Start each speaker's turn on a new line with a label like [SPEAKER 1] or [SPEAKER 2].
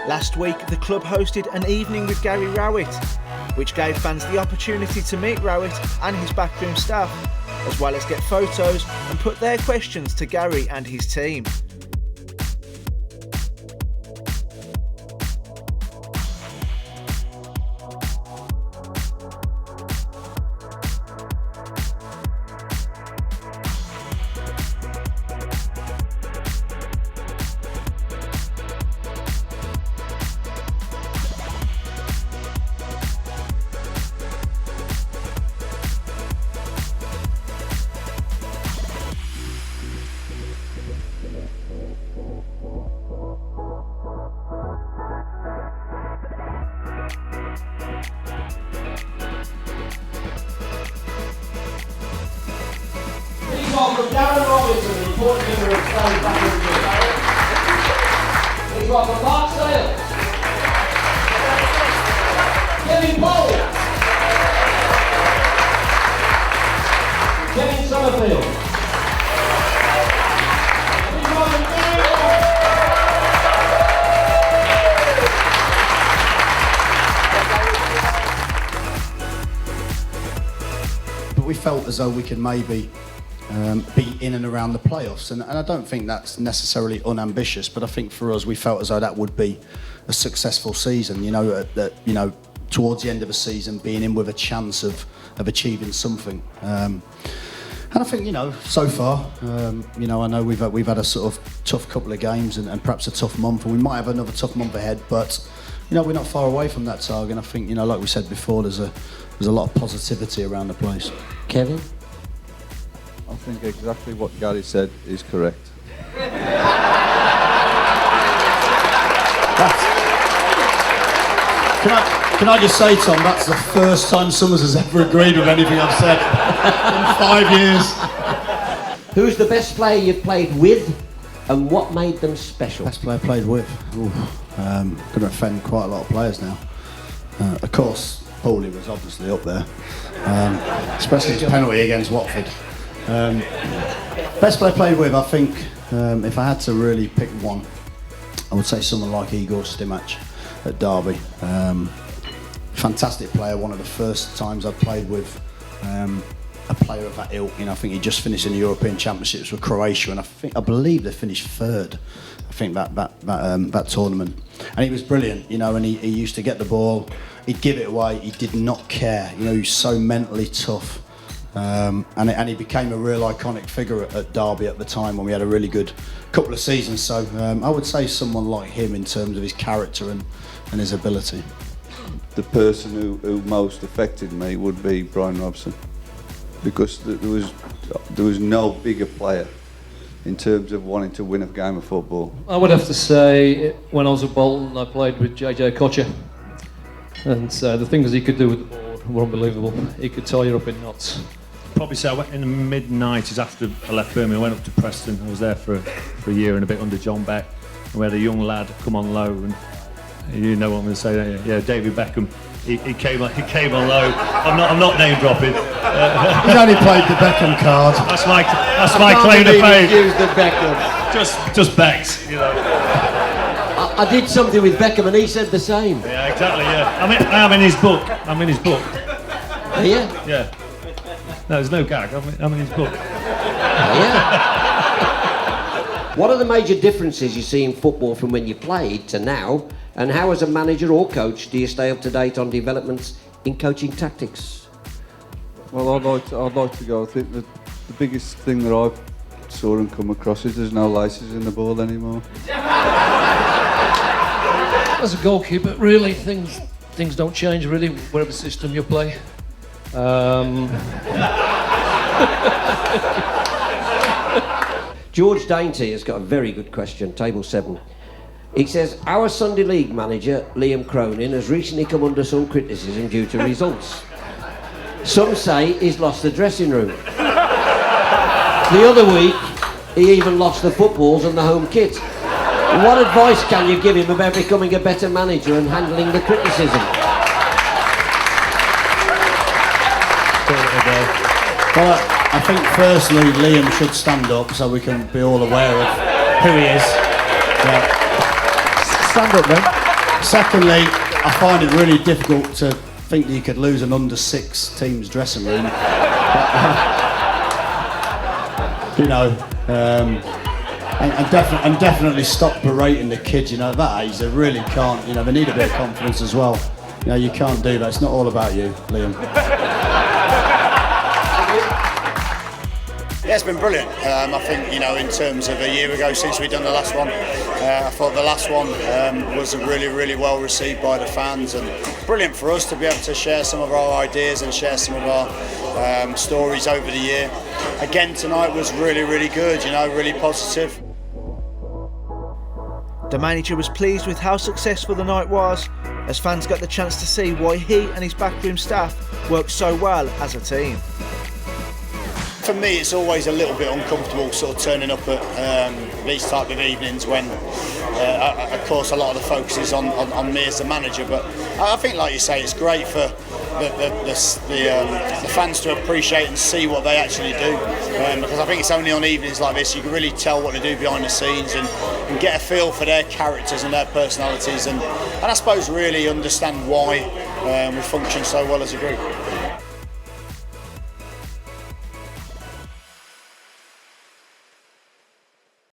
[SPEAKER 1] Last week, the club hosted an evening with Gary Rowett, which gave fans the opportunity to meet Rowett and his backroom staff, as well as get photos and put their questions to Gary and his team.
[SPEAKER 2] From Gary Rowett, the important member of Stone backroom. He's got from Mark Sales, Kevin Paul, Kevin Summerfield,
[SPEAKER 3] but we felt as though we could maybe be in and around the playoffs, and I don't think that's necessarily unambitious, but I think for us we felt as though that would be a successful season, towards the end of a season being in with a chance of achieving something, and I think so far I know we've had a sort of tough couple of games and perhaps a tough month, and we might have another tough month ahead, but we're not far away from that target, and I think like we said before, there's a lot of positivity around the place.
[SPEAKER 2] Kevin?
[SPEAKER 4] I think exactly what Gary said is correct.
[SPEAKER 3] Can I just say, Tom, that's the first time Summers has ever agreed with anything I've said in 5 years.
[SPEAKER 2] Who's the best player you've played with, and what made them special?
[SPEAKER 3] Best player played with? Going to offend quite a lot of players now. Of course, Paulie was obviously up there, especially his penalty against Watford. Best player played with, I think, if I had to really pick one, I would say someone like Igor Stimac at Derby. Fantastic player, one of the first times I've played with a player of that ilk. I think he just finished in the European Championships with Croatia, and I believe they finished third. I think that tournament, and he was brilliant. And he used to get the ball, he'd give it away, he did not care. He was so mentally tough. And he became a real iconic figure at Derby at the time when we had a really good couple of seasons. So I would say someone like him in terms of his character and his ability.
[SPEAKER 4] The person who most affected me would be Brian Robson, because there was no bigger player in terms of wanting to win a game of football.
[SPEAKER 5] I would have to say, when I was at Bolton, I played with JJ Kocher, and the things he could do with the ball were unbelievable. He could tie you up in knots.
[SPEAKER 6] Probably say I went in the mid-90s after I left Birmingham. I went up to Preston. I was there for a year and a bit under John Beck. And we had a young lad come on loan. You know what I'm going to say, don't you? Yeah, David Beckham. He came on loan. I'm not name dropping.
[SPEAKER 3] He's only played the Beckham card.
[SPEAKER 6] That's my claim to fame.
[SPEAKER 2] Used the Beckham.
[SPEAKER 6] Just Becks,
[SPEAKER 2] I did something with Beckham and he said the same.
[SPEAKER 6] Yeah, exactly. Yeah. I'm in his book.
[SPEAKER 2] Oh, yeah?
[SPEAKER 6] Yeah. No, there's no gag. I'm in his book.
[SPEAKER 2] Yeah. What are the major differences you see in football from when you played to now, and how as a manager or coach do you stay up to date on developments in coaching tactics?
[SPEAKER 4] Well, I'd like to go. I think that the biggest thing that I've saw and come across is there's no laces in the ball anymore.
[SPEAKER 5] As a goalkeeper, really, things don't change really, whatever system you play.
[SPEAKER 2] George Dainty has got a very good question, table 7. He says, our Sunday League manager, Liam Cronin, has recently come under some criticism due to results. Some say he's lost the dressing room. The other week, he even lost the footballs and the home kit. What advice can you give him about becoming a better manager and handling the criticism?
[SPEAKER 3] Well, I think firstly Liam should stand up so we can be all aware of who he is. Yeah.
[SPEAKER 7] Stand up then.
[SPEAKER 3] Secondly, I find it really difficult to think that you could lose an under-6 team's dressing room. You know, and definitely stop berating the kids. You know, at that age, they really can't. You know, they need a bit of confidence as well. You know, you can't do that. It's not all about you, Liam.
[SPEAKER 7] Yeah, it's been brilliant. I think, you know, in terms of a year ago since we'd done the last one, I thought the last one was really, really well received by the fans, and brilliant for us to be able to share some of our ideas and share some of our stories over the year. Again, tonight was really, really good, you know, really positive.
[SPEAKER 1] The manager was pleased with how successful the night was, as fans got the chance to see why he and his backroom staff work so well as a team.
[SPEAKER 7] For me, it's always a little bit uncomfortable sort of turning up at these type of evenings when, of course, a lot of the focus is on me as the manager. But I think, like you say, it's great for the fans to appreciate and see what they actually do. Because I think it's only on evenings like this you can really tell what they do behind the scenes and get a feel for their characters and their personalities and I suppose really understand why we function so well as a group.